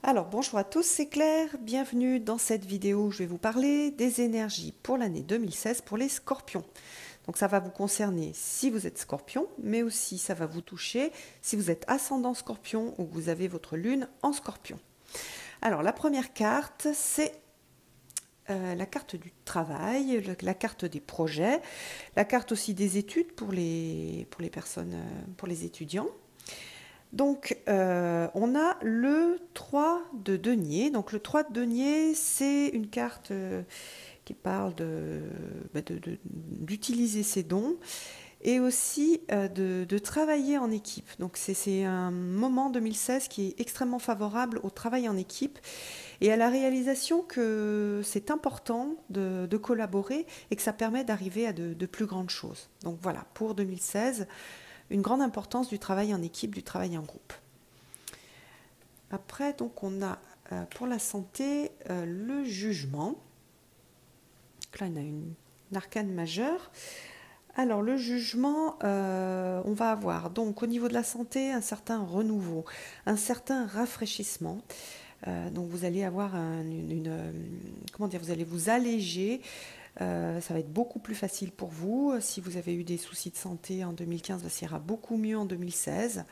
Alors bonjour à tous, c'est Claire, bienvenue dans cette vidéo où je vais vous parler des énergies pour l'année 2016 pour les scorpions. Donc ça va vous concerner si vous êtes scorpion, mais aussi ça va vous toucher si vous êtes ascendant scorpion ou que vous avez votre lune en scorpion. Alors la première carte, c'est la carte du travail, la carte des projets, la carte aussi des études pour les personnes, pour les étudiants. Donc, on a le 3 de denier. Donc, le 3 de denier, c'est une carte qui parle d'utiliser ses dons et aussi de travailler en équipe. Donc, c'est un moment 2016 qui est extrêmement favorable au travail en équipe et à la réalisation que c'est important de collaborer et que ça permet d'arriver à de plus grandes choses. Donc, voilà, pour 2016, une grande importance du travail en équipe, du travail en groupe. Après, donc, on a pour la santé le jugement. Donc là, on a une arcane majeure. Alors, le jugement, on va avoir donc au niveau de la santé un certain renouveau, un certain rafraîchissement. Donc, vous allez avoir comment dire, vous allez vous alléger. Ça va être beaucoup plus facile pour vous. Si vous avez eu des soucis de santé en 2015, ça ira beaucoup mieux en 2016.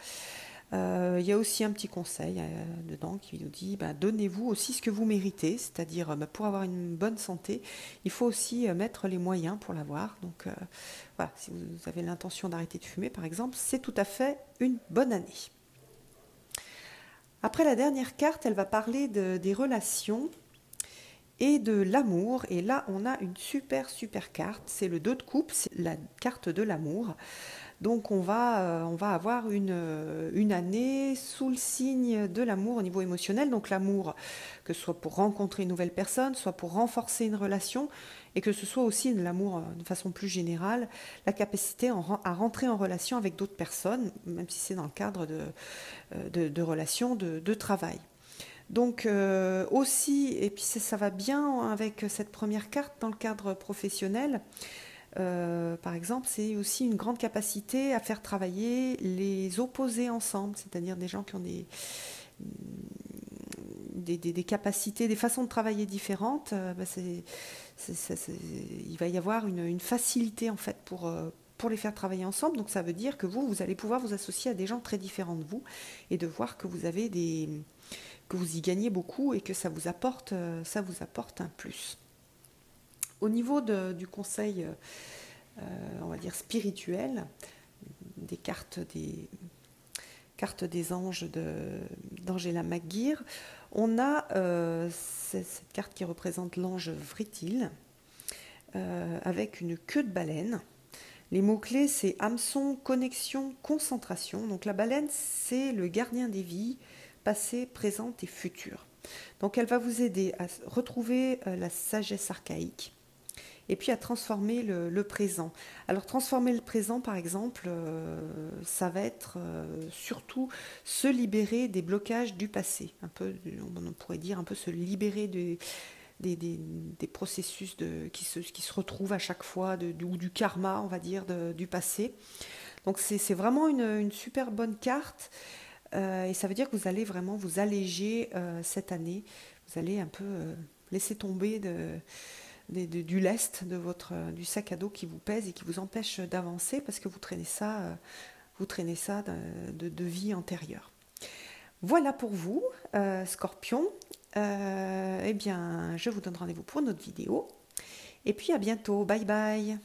Il y a aussi un petit conseil dedans qui nous dit donnez-vous aussi ce que vous méritez, c'est-à-dire pour avoir une bonne santé, il faut aussi mettre les moyens pour l'avoir. Donc voilà, si vous avez l'intention d'arrêter de fumer par exemple, c'est tout à fait une bonne année. Après la dernière carte, elle va parler des relations et de l'amour. Et là, on a une super carte, c'est le 2 de coupe, c'est la carte de l'amour. Donc on va avoir une année sous le signe de l'amour au niveau émotionnel. Donc l'amour, que ce soit pour rencontrer une nouvelle personne, soit pour renforcer une relation, et que ce soit aussi l'amour de façon plus générale, la capacité à rentrer en relation avec d'autres personnes, même si c'est dans le cadre de relations de travail. Donc aussi, et puis ça va bien avec cette première carte dans le cadre professionnel, par exemple, c'est aussi une grande capacité à faire travailler les opposés ensemble, c'est-à-dire des gens qui ont des capacités, des façons de travailler différentes. Il va y avoir une facilité en fait pour les faire travailler ensemble. Donc ça veut dire que vous allez pouvoir vous associer à des gens très différents de vous et de voir que que vous y gagnez beaucoup et que ça vous apporte un plus. Au niveau du conseil on va dire spirituel, des cartes des anges d'Angela McGeer, on a cette carte qui représente l'ange Vritil avec une queue de baleine. Les mots-clés, c'est hameçon, connexion, concentration. Donc la baleine, c'est le gardien des vies, passé, présente et futur. Donc elle va vous aider à retrouver la sagesse archaïque et puis à transformer le présent. Alors transformer le présent, par exemple, ça va être surtout se libérer des blocages du passé. Un peu, on pourrait dire un peu se libérer des processus qui se retrouvent à chaque fois, ou du karma, on va dire, du passé. Donc c'est vraiment une super bonne carte. Et ça veut dire que vous allez vraiment vous alléger cette année. Vous allez un peu laisser tomber du lest du sac à dos qui vous pèse et qui vous empêche d'avancer parce que vous traînez ça de vie antérieure. Voilà pour vous, Scorpion. Eh bien, je vous donne rendez-vous pour une autre vidéo. Et puis à bientôt. Bye bye.